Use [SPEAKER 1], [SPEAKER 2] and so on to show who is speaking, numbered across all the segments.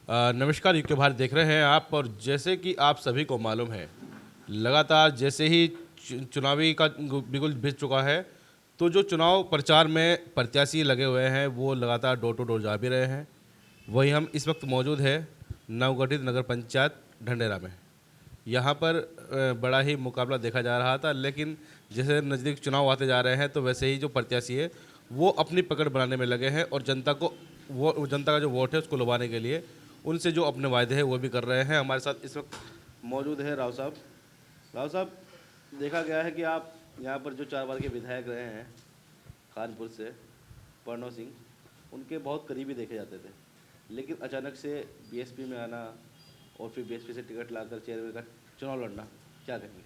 [SPEAKER 1] नमस्कार, यूके भारत देख रहे हैं आप। और जैसे कि आप सभी को मालूम है, लगातार जैसे ही चुनावी का बिल्कुल बीत चुका है, तो जो चुनाव प्रचार में प्रत्याशी लगे हुए हैं वो लगातार डोर टू डोर जा भी रहे हैं। वही हम इस वक्त मौजूद है नवगठित नगर पंचायत ढंढेरा में। यहाँ पर बड़ा ही मुकाबला देखा जा रहा था, लेकिन जैसे नज़दीक चुनाव आते जा रहे हैं तो वैसे ही जो प्रत्याशी है वो अपनी पकड़ बनाने में लगे हैं और जनता का जो वोट है उसको लुभाने के लिए उनसे जो अपने वायदे हैं वो भी कर रहे हैं। हमारे साथ इस वक्त मौजूद है राव साहब। राव साहब, देखा गया है कि आप यहाँ पर जो 4 बार के विधायक रहे हैं खानपुर से, प्रणव सिंह, उनके बहुत करीबी देखे जाते थे, लेकिन अचानक से बीएसपी में आना और फिर बीएसपी से टिकट लाकर चेयरमैन का चुनाव लड़ना, क्या कहेंगे?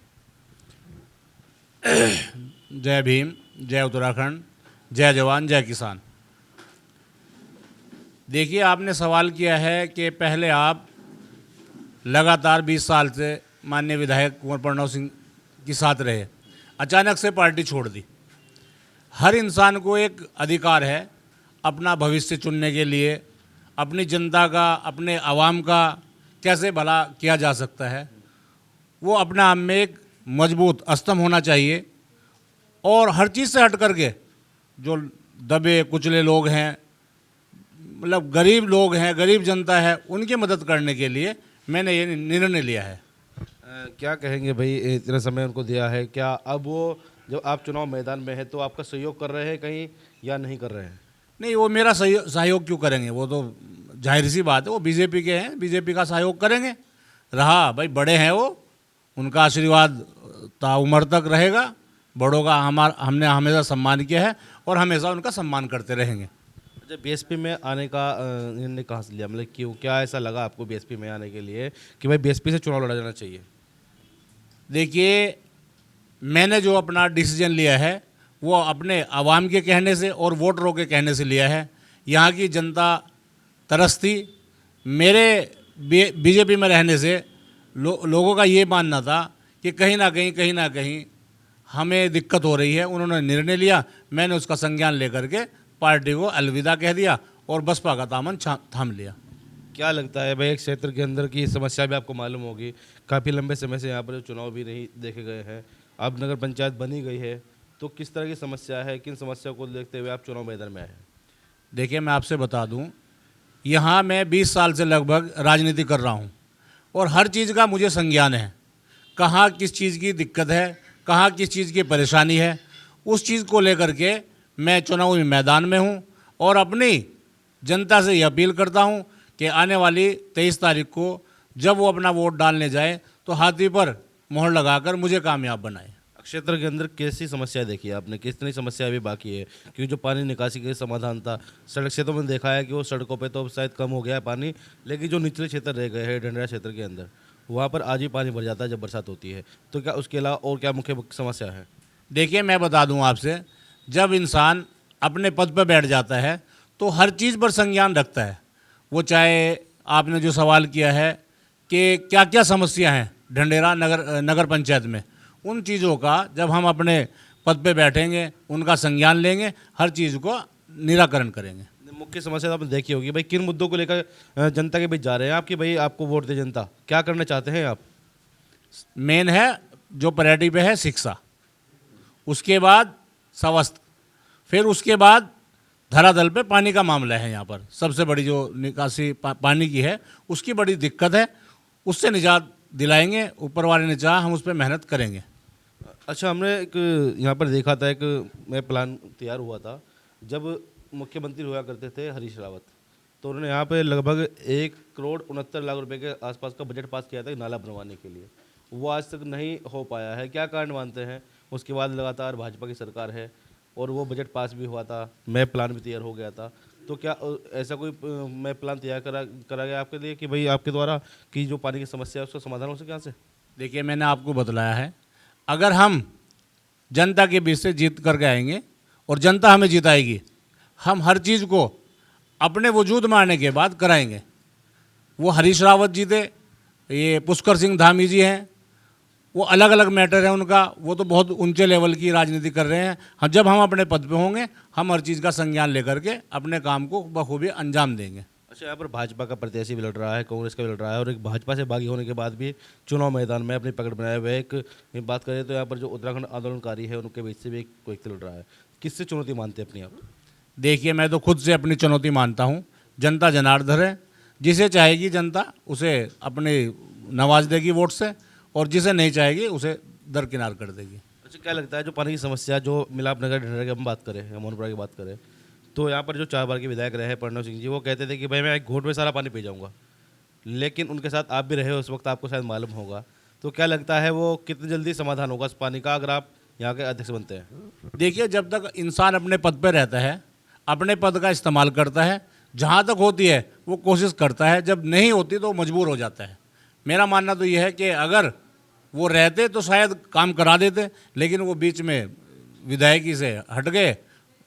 [SPEAKER 2] जय भीम, जय उत्तराखंड, जय जवान, जय किसान। देखिए, आपने सवाल किया है कि पहले आप लगातार 20 साल से माननीय विधायक कुंवर प्रणव सिंह के साथ रहे, अचानक से पार्टी छोड़ दी। हर इंसान को एक अधिकार है अपना भविष्य चुनने के लिए, अपनी जनता का, अपने आवाम का कैसे भला किया जा सकता है, वो अपने आप में एक मजबूत स्तंभ होना चाहिए। और हर चीज़ से हट करके जो दबे कुचले लोग हैं, मतलब गरीब लोग हैं, गरीब जनता है, उनकी मदद करने के लिए मैंने ये निर्णय लिया है।
[SPEAKER 1] क्या कहेंगे भाई, इतना समय उनको दिया है, क्या अब वो जब आप चुनाव मैदान में है तो आपका सहयोग कर रहे हैं कहीं या नहीं कर रहे हैं?
[SPEAKER 2] नहीं, वो मेरा सहयोग क्यों करेंगे, वो तो जाहिर सी बात है, वो बीजेपी के हैं, बीजेपी का सहयोग करेंगे। रहा भाई, बड़े हैं वो, उनका आशीर्वाद ताउम्र तक रहेगा। बड़ों का हमने हमेशा सम्मान किया है और हमेशा उनका सम्मान करते रहेंगे।
[SPEAKER 1] अच्छा, बीएसपी में आने का निर्णय कहाँ से लिया, मतलब क्यों, क्या ऐसा लगा आपको बीएसपी में आने के लिए कि भाई बीएसपी से चुनाव लड़ा जाना चाहिए?
[SPEAKER 2] देखिए, मैंने जो अपना डिसीजन लिया है वो अपने आवाम के कहने से और वोटरों के कहने से लिया है। यहाँ की जनता तरसती, मेरे बीजेपी में रहने से लोगों का ये मानना था कि कहीं ना कहीं हमें दिक्कत हो रही है। उन्होंने निर्णय लिया, मैंने उसका संज्ञान लेकर के पार्टी को अलविदा कह दिया और बसपा का दामन थाम लिया।
[SPEAKER 1] क्या लगता है भाई, एक क्षेत्र के अंदर की समस्या भी आपको मालूम होगी, काफ़ी लंबे समय से यहाँ पर चुनाव भी नहीं देखे गए हैं, अब नगर पंचायत बनी गई है, तो किस तरह की समस्या है, किन समस्या को देखते हुए आप चुनाव मैदान में आए हैं?
[SPEAKER 2] देखिए, मैं आपसे बता दूं, यहाँ मैं 20 साल से लगभग राजनीति कर रहा हूँ और हर चीज़ का मुझे संज्ञान है। कहाँ किस चीज़ की दिक्कत है, कहाँ किस चीज़ की परेशानी है, उस चीज़ को लेकर के मैं चुनावी मैदान में हूँ और अपनी जनता से ये अपील करता हूँ कि आने वाली 23 तारीख को जब वो अपना वोट डालने जाए तो हाथी पर मोहर लगाकर मुझे कामयाब बनाए।
[SPEAKER 1] क्षेत्र के अंदर कैसी समस्या देखी है आपने, कितनी समस्या अभी बाकी है? क्योंकि जो पानी निकासी का समाधान था, सड़क क्षेत्रों में देखा है कि वो सड़कों पे तो शायद कम हो गया है पानी, लेकिन जो निचले क्षेत्र रह गए हैं ढंढेरा क्षेत्र के अंदर, वहाँ पर आज ही पानी भर जाता है जब बरसात होती है। तो क्या उसके अलावा और क्या मुख्य समस्या है?
[SPEAKER 2] देखिए, मैं बता दूं आपसे, जब इंसान अपने पद पर बैठ जाता है तो हर चीज़ पर संज्ञान रखता है। वो चाहे आपने जो सवाल किया है कि क्या क्या समस्या हैं ढंढेरा नगर पंचायत में, उन चीज़ों का जब हम अपने पद पे बैठेंगे, उनका संज्ञान लेंगे, हर चीज़ को निराकरण करेंगे।
[SPEAKER 1] मुख्य समस्या तो आपने देखी होगी भाई, किन मुद्दों को लेकर जनता के बीच जा रहे हैं आपकी, भाई आपको वोट दे जनता, क्या करना चाहते हैं आप?
[SPEAKER 2] मेन है जो प्रायोरिटी पे है शिक्षा, उसके बाद स्वास्थ्य, फिर उसके बाद धरातल पे पानी का मामला है। यहाँ पर सबसे बड़ी जो निकासी पानी की है उसकी बड़ी दिक्कत है, उससे निजात दिलाएंगे, ऊपर वाले ने चाहा हम उस पर मेहनत करेंगे।
[SPEAKER 1] अच्छा, हमने एक यहाँ पर देखा था, एक मैं प्लान तैयार हुआ था जब मुख्यमंत्री हुआ करते थे हरीश रावत, तो उन्होंने यहाँ पे लगभग 1,69,00,000 रुपए के आसपास का बजट पास किया था नाला बनवाने के लिए। वो आज तक नहीं हो पाया है, क्या कारण मानते हैं? उसके बाद लगातार भाजपा की सरकार है और वो बजट पास भी हुआ था, मैप प्लान भी तैयार हो गया था, तो क्या ऐसा कोई मैप प्लान तैयार करा गया आपके लिए कि भाई आपके द्वारा कि जो पानी की समस्या है उसका समाधान हो सके यहाँ से?
[SPEAKER 2] देखिए, मैंने आपको बतलाया है, अगर हम जनता के बीच से जीत करके आएंगे और जनता हमें जिताएगी, हम हर चीज़ को अपने वजूद में आने के बाद कराएंगे। वो हरीश रावत जी थे, ये पुष्कर सिंह धामी जी हैं, वो अलग अलग मैटर है उनका, वो तो बहुत ऊंचे लेवल की राजनीति कर रहे हैं। हम जब हम अपने पद पे होंगे, हम हर चीज़ का संज्ञान लेकर के अपने काम को बखूबी अंजाम देंगे।
[SPEAKER 1] अच्छा, यहाँ पर भाजपा का प्रत्याशी भी लड़ रहा है, कांग्रेस का भी लड़ रहा है और एक भाजपा से बागी होने के बाद भी चुनाव मैदान में अपनी पकड़ बनाए हुए एक बात करें तो यहाँ पर जो उत्तराखंड आंदोलनकारी है उनके बीच से भी एक कोई व्यक्ति लड़ रहा है। किससे चुनौती मानते हैं अपनी आप?
[SPEAKER 2] देखिए, मैं तो खुद से अपनी चुनौती मानता हूँ। जनता जनार्दन है, जिसे चाहेगी जनता उसे अपने नवाज देगी वोट से, और जिसे नहीं चाहेगी उसे दरकिनार कर देगी।
[SPEAKER 1] अच्छा, क्या लगता है जो पानी की समस्या जो मिलाप नगर ढंढेरा की हम बात करें या मोहनपुरा की बात करें, तो यहाँ पर जो 4 बार के विधायक रहे हैं प्रणव सिंह जी, वो कहते थे कि भाई मैं एक घूंट में सारा पानी पी जाऊँगा, लेकिन उनके साथ आप भी रहे हो उस वक्त, आपको शायद मालूम होगा। तो क्या लगता है वो कितनी जल्दी समाधान होगा इस पानी का अगर आप यहाँ के अध्यक्ष बनते हैं?
[SPEAKER 2] देखिए, जब तक इंसान अपने पद पर रहता है, अपने पद का इस्तेमाल करता है, जहाँ तक होती है वो कोशिश करता है, जब नहीं होती तो वो मजबूर हो जाता है। मेरा मानना तो ये है कि अगर वो रहते तो शायद काम करा देते, लेकिन वो बीच में विधायकी से हट गए,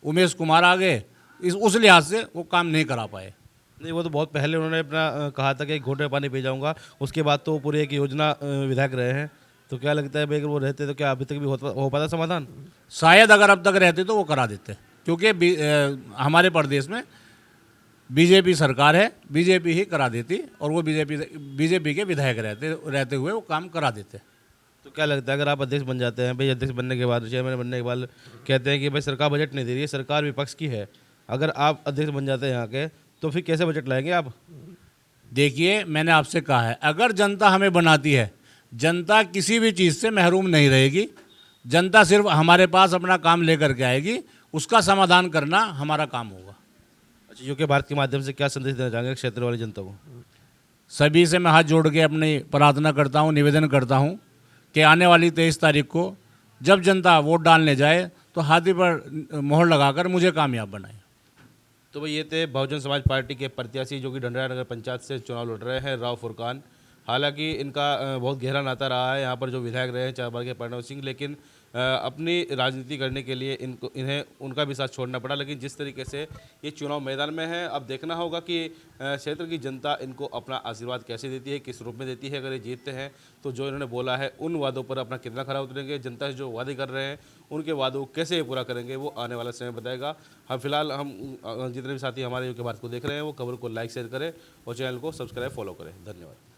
[SPEAKER 2] उमेश कुमार आ गए, उस लिहाज से वो काम नहीं करा पाए।
[SPEAKER 1] नहीं, वो तो बहुत पहले उन्होंने अपना कहा था कि एक घूंट में पानी पी जाऊँगा, उसके बाद तो पूरी एक योजना विधायक रहे हैं। तो क्या लगता है भाई अगर वो रहते तो क्या अभी तक भी हो पाता समाधान?
[SPEAKER 2] शायद अगर अब तक रहते तो वो करा देते, क्योंकि हमारे प्रदेश में बीजेपी सरकार है, बीजेपी ही करा देती, और वो बीजेपी के विधायक रहते हुए वो काम करा देते।
[SPEAKER 1] तो क्या लगता है अगर आप अध्यक्ष बन जाते हैं भाई, अध्यक्ष बनने के बाद, चेयरमैन बनने के बाद कहते हैं कि भाई सरकार बजट नहीं दे रही है, सरकार विपक्ष की है, अगर आप अध्यक्ष बन जाते हैं यहाँ के, तो फिर कैसे बजट लाएंगे आप?
[SPEAKER 2] देखिए, मैंने आपसे कहा है, अगर जनता हमें बनाती है, जनता किसी भी चीज़ से महरूम नहीं रहेगी। जनता सिर्फ हमारे पास अपना काम लेकर के आएगी, उसका समाधान करना हमारा काम होगा।
[SPEAKER 1] अच्छा, यूके भारत के माध्यम से क्या संदेश देना चाहेंगे क्षेत्र वाली जनता को?
[SPEAKER 2] सभी से मैं हाथ जोड़ के अपनी प्रार्थना करता हूँ, निवेदन करता हूँ कि आने वाली 23 तारीख को जब जनता वोट डालने जाए तो हाथी पर मोहर लगाकर मुझे कामयाब बनाए।
[SPEAKER 1] तो भाई ये थे बहुजन समाज पार्टी के प्रत्याशी जो कि ढंढेरा नगर पंचायत से चुनाव लड़ रहे हैं, राव फुरकान। हालांकि इनका बहुत गहरा नाता रहा है यहाँ पर जो विधायक रहे हैं 4 बार के प्रणव सिंह, लेकिन अपनी राजनीति करने के लिए इन्हें उनका भी साथ छोड़ना पड़ा। लेकिन जिस तरीके से ये चुनाव मैदान में है, अब देखना होगा कि क्षेत्र की जनता इनको अपना आशीर्वाद कैसे देती है, किस रूप में देती है। अगर ये जीतते हैं तो जो इन्होंने बोला है उन वादों पर अपना कितना खरा उतरेंगे, जनता से जो वादे कर रहे हैं उनके वादों को कैसे पूरा करेंगे, वो आने वाला समय बताएगा। हम फिलहाल जितने भी साथी हमारे यूके भारत को देख रहे हैं वो खबर को लाइक शेयर करें और चैनल को सब्सक्राइब फॉलो करें। धन्यवाद।